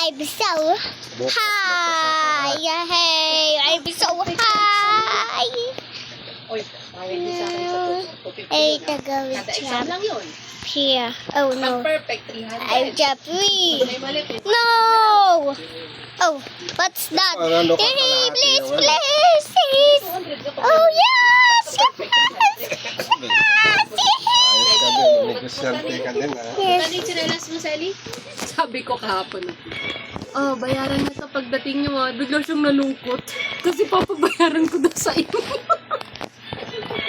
I'm so high. Hey, I'm so high. Ay, tagawid Exam lang yun. here. Oh no. Perfect 300. I'm just free. May mali po. No. Oh, what's that? Ano ka Hey, kalahati please, naman? please, please. Oh yes, yes, Ayos ka din. Negosyante ka din, ha? yes. Ano yung chinelas mo, Sally? Sabi ko kahapon. Oh, bayaran na to pagdating nyo bigla siyang nalungkot. Kasi papabayaran ko daw sa iyo.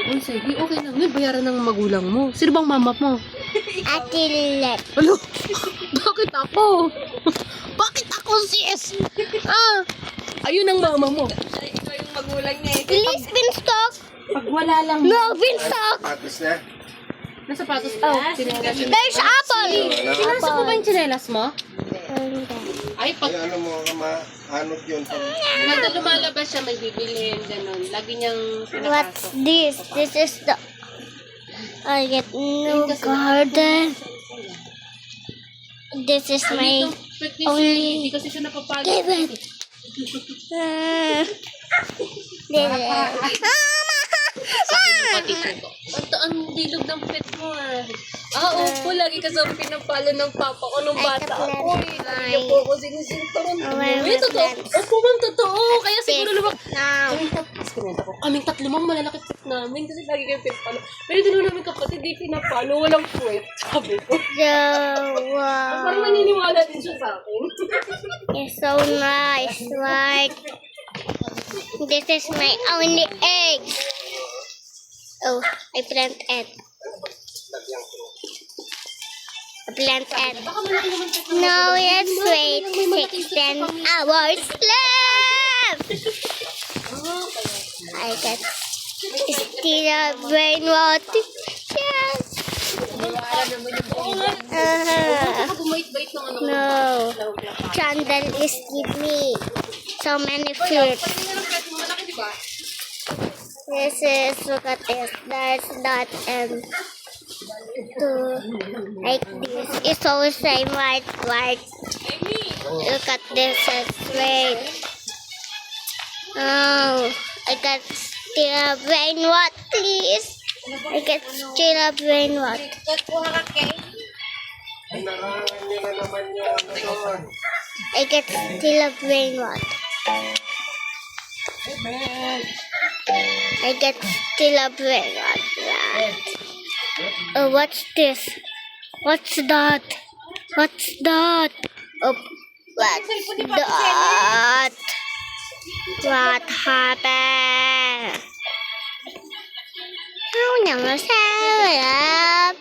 Uy, Sally, okay lang yun. Bayaran ng magulang mo. Sino bang mama mo? Ate Let. Alo, bakit ako? Bakit ako, sis? Ayun ang mama mo. Ikaw yung magulang niya eh. Please, Beanstalk. Pag wala lang. No, Beanstalk. Patos na. Nasa patos pa. Chinelas. There's apple. Pinasa ko ba yung chinelas mo? Ay, Ay, ano mo, anot yun. Nanda lumalabas siya, may bibilhin, gano'n. Lagi niyang What's pinapasok. this? This is the... I get no garden. This is my... Hindi kasi siya napapagod. Give it. This Ang dilog ng pet mo opo, lagi kasama pinapalo ng papa ko nung bata ako. Lagi po ako sinusuntaron. Opo, ma'am, totoo. Kaya siguro naman, now. kaming tatlo ma'am, malalaki pet namin kasi lagi kayo pinapalo. Pero doon namin kapatid, di pinapalo, walang puwet. Sabi ko. Parang naniniwala din siya sa akin. It's so nice, right? This is my only eggs. Oh, I plant it. I plant it. No, let's wait 16 hours left. I got still a rainwater. Yes. Bumait-bait ng ano. No. Chandel is give me so many fruits. Malaki, di ba? This is, look at this. There's that and two like this. It's all the same white. Look at this. It's red. Oh, I got still a rainwater, please. I got still a rainwater. Narangan nyo na naman yung ano doon. I get still a rainwater. I get still a rainwater. Oh, what's this? What's that? What's that? Oh, what's that? What happened? Oh, never said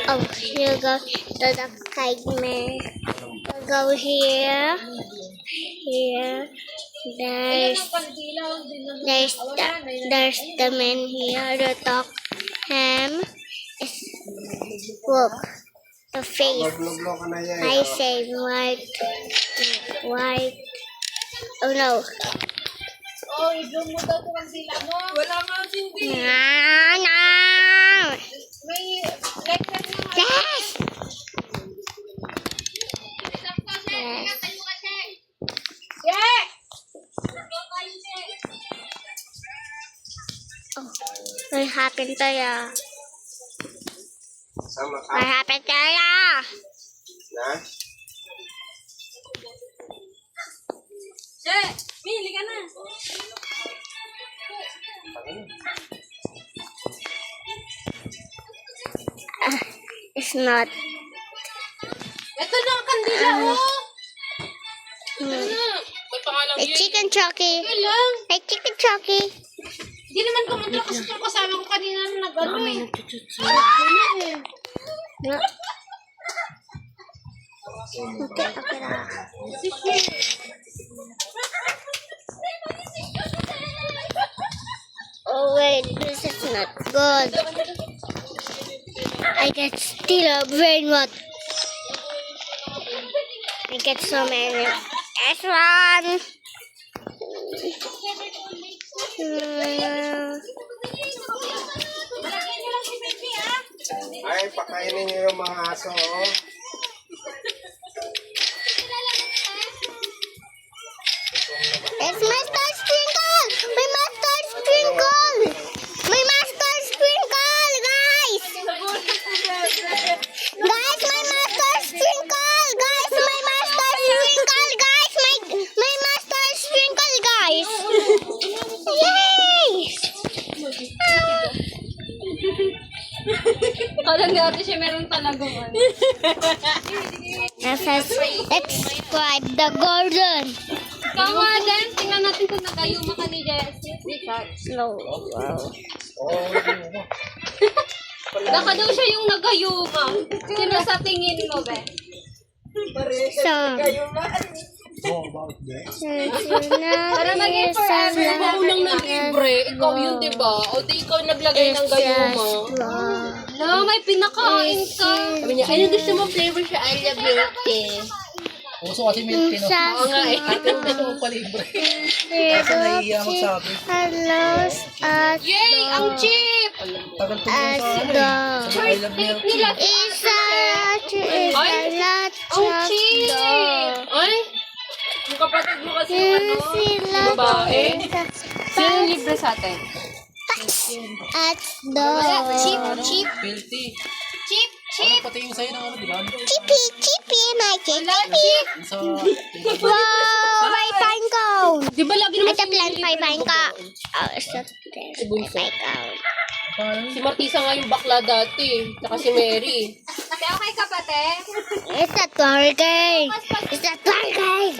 oh, you go to the kite man. Go here. Here. There's the man here. The talk him. Look. The face. Luglo ka na yan. I say white. White. Oh no. Oh, i-zoom mo daw kung sila mo. Wala nga hindi. No. May like na nga. Yes. Yeah! Oh, what happened to ya? Sama ka. What happened to ya? Na? Che! Mili ka na. It's not. Ito na ang kandila, oh! Ito na. May pangalan Hey, yun. chicken chucky. Ito lang. Hey, chicken chucky. Hindi naman kumuntra kasi itong kasama ko kanina na nag-ano eh. No. Okay, okay na. Oh wait, this is not good. I get still a brain rot. I get so many. S1. Ay, pakainin niyo yung mga aso, oh. Akala ni ate siya meron talagang ano. Let's describe the garden. Ikaw nga din, tingnan natin kung nagayuma ka ni Jessie. Slow. Baka daw siya yung nagayuma. Sino sa tingin mo, be? So, Para maging forever. Ikaw unang nag-libre. Ikaw yun, di ba? O di ikaw naglagay ng gayuma. Ala, may pinakain ka. Sabi niya, ay, gusto mo flavor siya. I love milk tea. Puso kasi milk tea, no? Oo nga eh. Ate, gusto mo palibre. Kasi nahihiya magsabi. Hellos at Yay! Ang cheap! Tagal tumulong sa ano eh. Sabi, I love milk tea. Nila. isa lot Ang of cheap! Ay! Yung kapatid mo kasi ano? sila Babae? Sino libre sa atin? at the Milk tea. Cheap! Ano pati yung sa'yo ng ano, di ba? chippy my chippy Sa... wow my pine cone Di ba lagi naman ito plant my pine cone oh it's not there my pine cone Si Martisa nga yung bakla dati. Tsaka si Mary. Okay ka pa, te? it's a twerking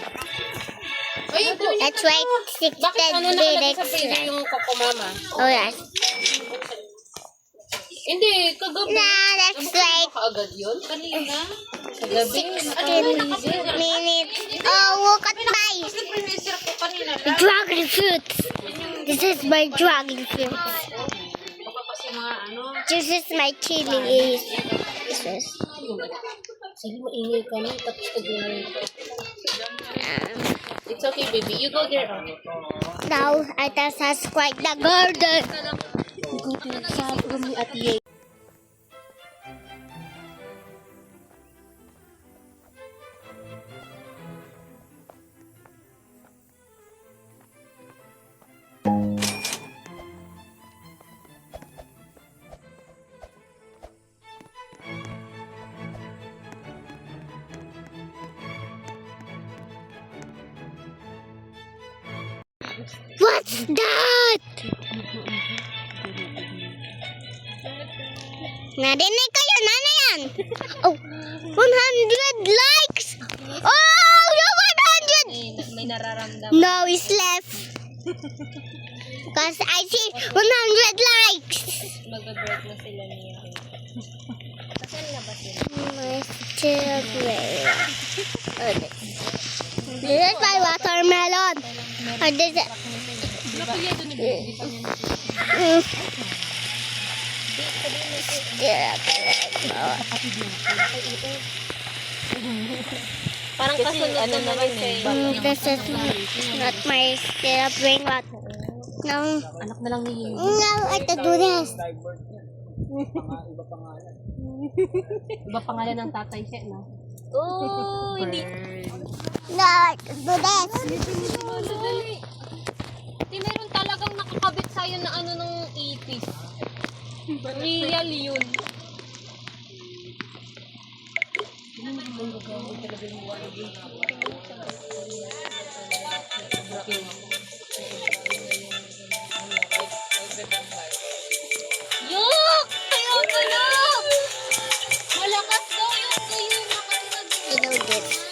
Ay, let's wait 6 bakit ano nakalagay sa minutes freezer yung Coco Mama? oh yes Hindi, kagabi. now let's wait Kaagad yun? Kanina? Kagabi? 16 minutes oh look at my dragon fruit this is my dragon fruit this is my chili this is Sige, maingay ka na. Tapos kagabi. It's okay, baby. You go there. now I just subscribe the garden Go to sa room ni Ate Ye. what's that narinig kayo na yan oh 100 likes oh no 100 May nararamdam. no it's left because I see 100 likes Mag-birth na sila niya. my children this is my watermelon or this is Parang kasunod ano naman eh. this is not my syrup rainwater no Anak na lang ni no I can do this Iba pangalan ng tatay siya, no? Oh, hindi. no I can do this Dali. Hindi meron talagang nakakabit sa'yo na ano ng 80s. Real yun. Yok! Ayaw ko na! Malakas daw yung kayo makatulad. you know this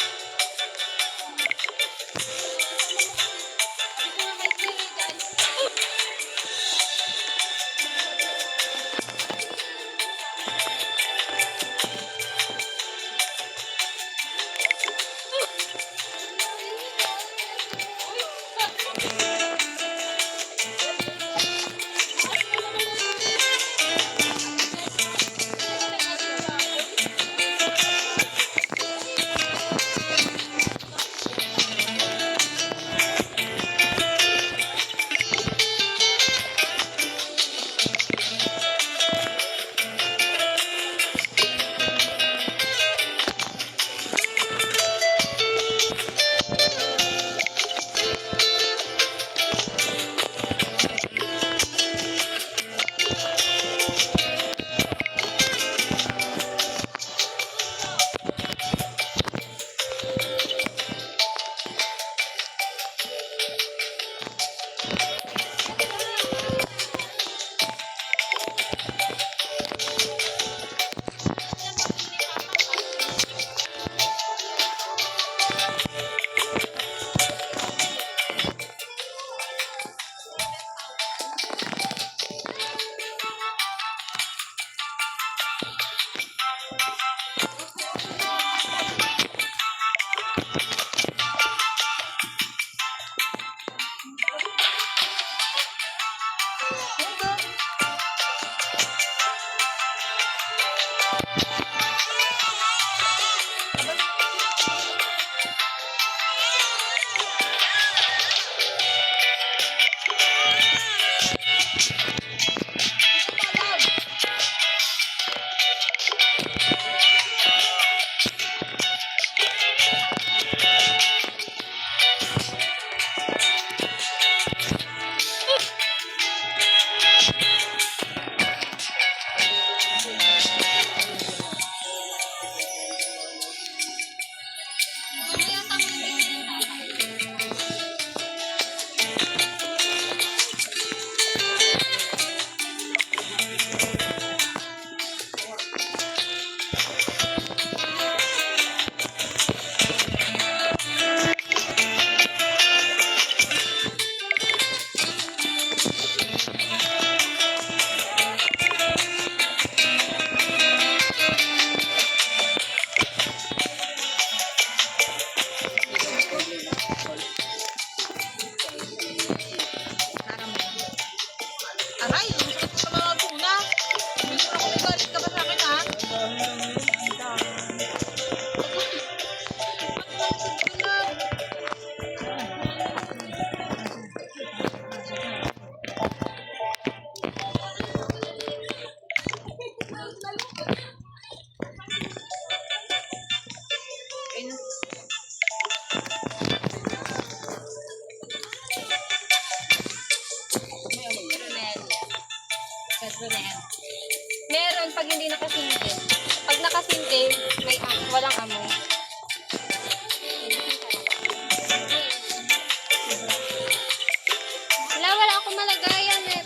pag hindi nakasinke. Pag nakasinke, may walang amoy. Wala akong malagayan eh.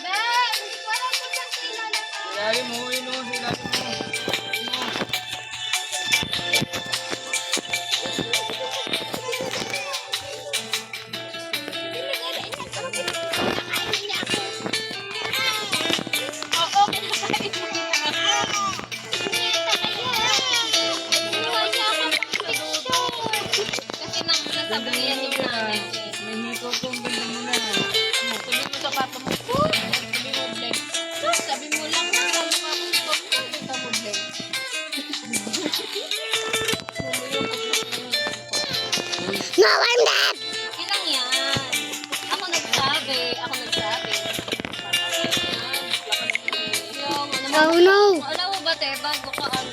Ben, hindi ko alam kung saan sila naka. Ilalim mo, ilalim mo. Oo, kinakain mo na ako. Iwan niya ako ng picture. Kasi nasabihan niyo namin. May hikaw kong ganda mo na. Sabi mo sa papa mo, sabi mo, Blake. Sabi mo lang na, sabi mo akong ikaw mo, Blake. No, I'm dead! Ilang yan? Ako nagsabi. Yung, ano mo, Oh no! alam mo ba, te, bago ka ang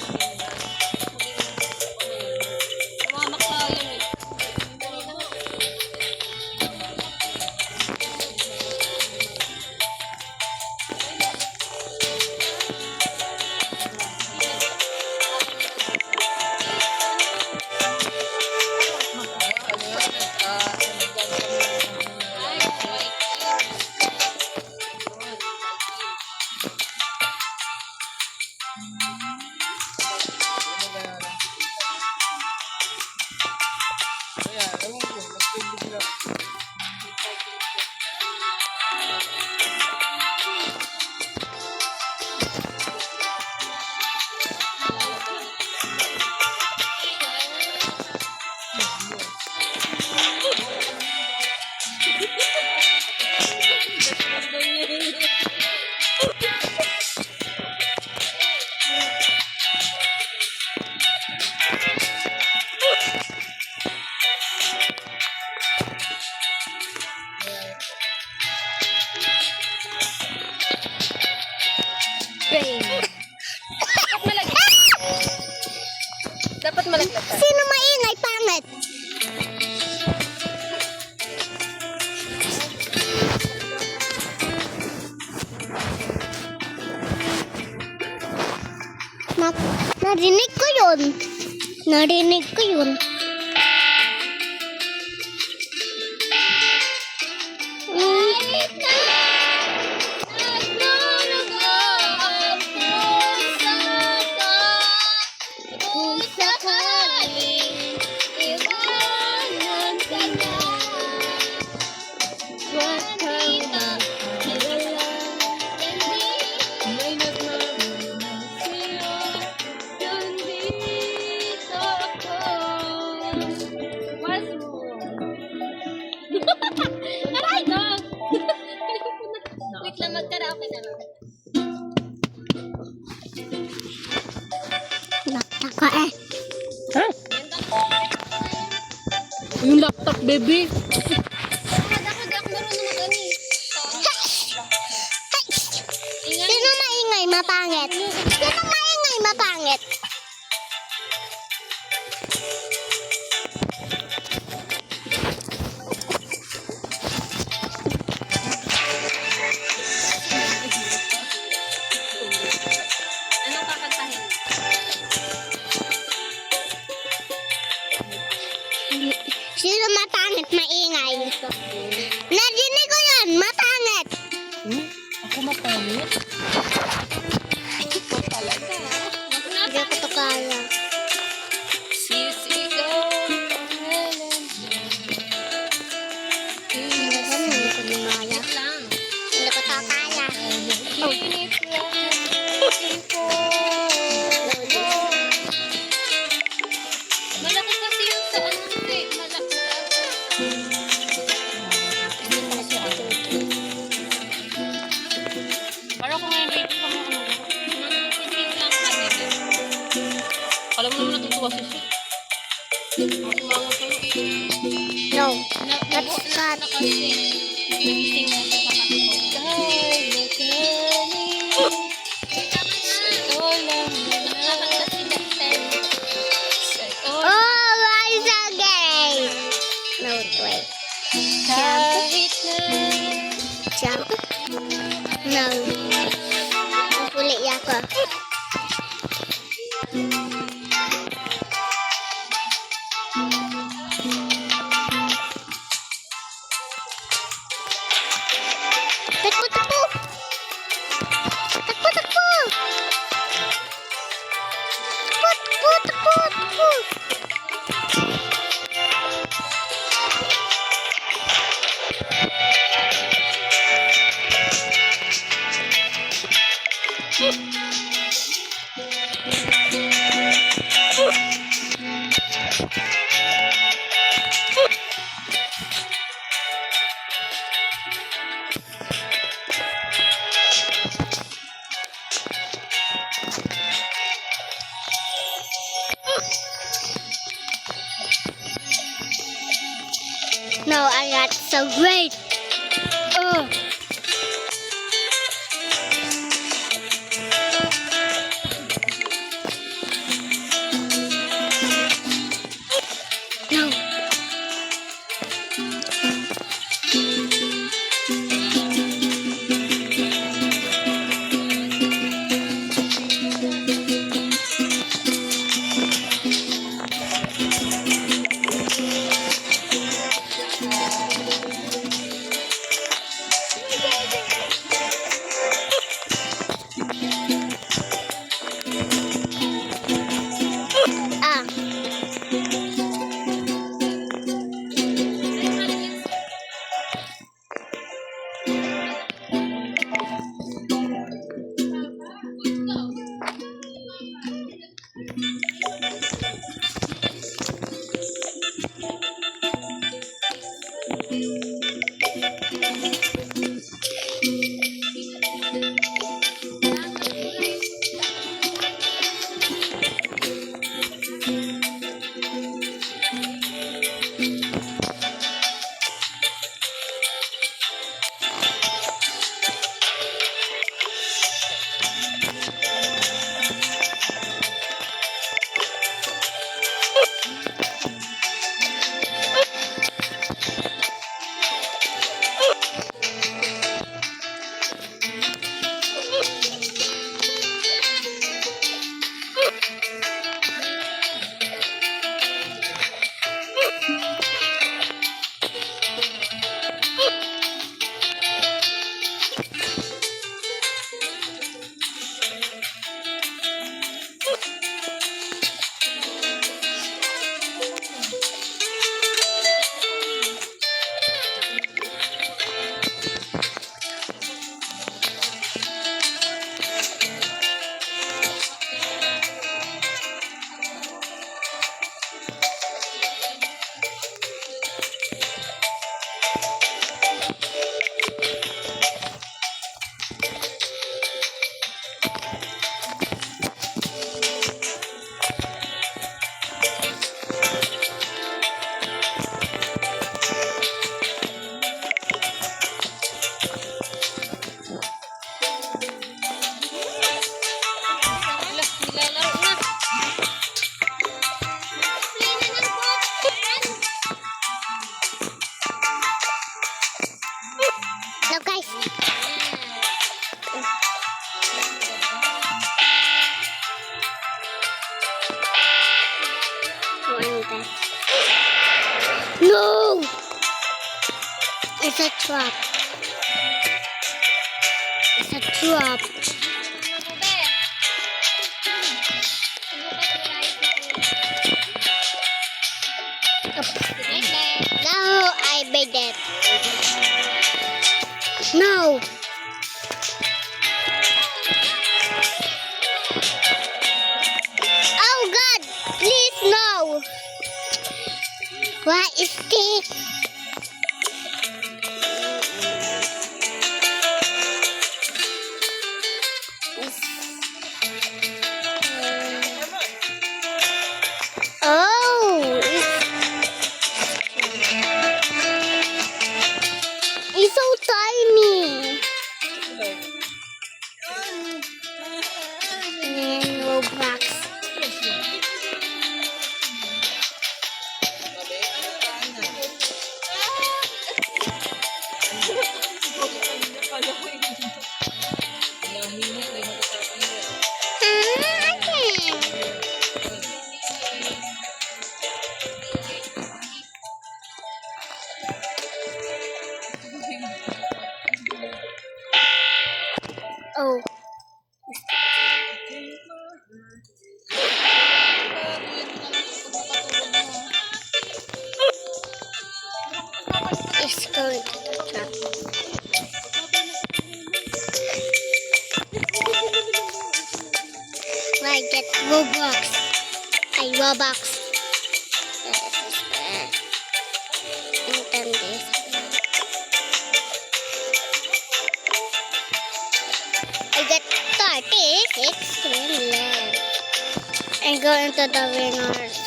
mga maklayan eh. Ay, wait. Kaya, ewan ko, nagpibigla. Dapat malaglag ka. Sino maingay? Pangit! Narinig ko yun. Narinig ko yun. Kung sakaling iwanan ka na, huwag kang mag-alala. May nagmamahal Sa'yo, nandito ako. Mas mo. Aray, dog! Wait lang, magkaraoke na lang. Nakaka eh. Yung laptop, baby. Ako di ako marunong mag-ani. Sino maingay? Mapangit. Sino maingay? Mapangit. Anong kakantahin? Sino mapangit? Maingay. Narinig ko yun. Mapangit. Ako mapangit? Talaga. Hindi ko to kaya. Sisigaw ang Helen. Hindi ko maya. Wait lang. Hindi ko to kaya. Init lang. Iko. Malaki kasi yun sa ano. Hindi, malaki parang kung ngayon dito ka mga hindi lang kami. Alam mo naman natutuwa si Sid. Tumango sa'yo. No. Let's cut. Nagising mo sa Oh, rise again. No, wait. kahit na Jump. No. Takbo, takbo! Takbo, takbo! Takbo, takbo, takbo, takbo! No, I got so great. Oh. No. Ah. No, guys. Oh, ano ba? No! It's a trap. It's a trap. No, I made it. No. Oh God, please no. What is this? Oh, it's so tiny. And Roblox. I get Robux. Robux. I get 36 screen left. And go into the winners.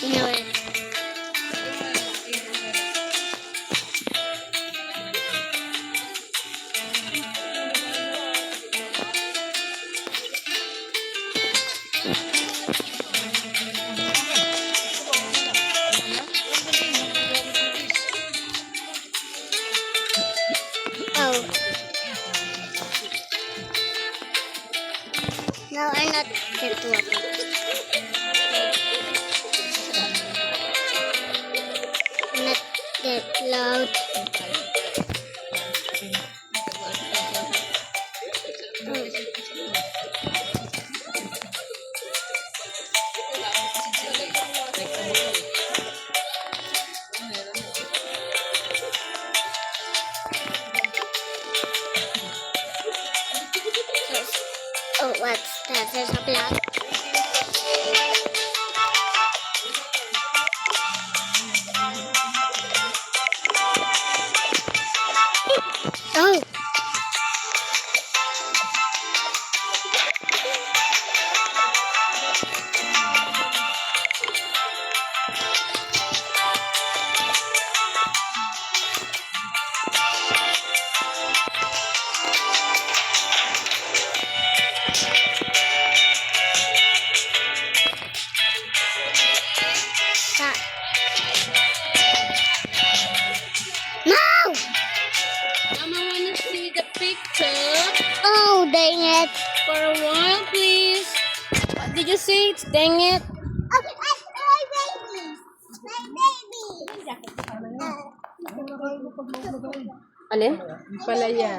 You know it. Oh. No, I'm not get to it. Not get loud. Oh, what's that? There's a black. Oh. No! Mama wanna see the picture Oh, dang it. for a while, please. What did you say? Dang it. Okay, my baby. My baby. Alin? Palaya.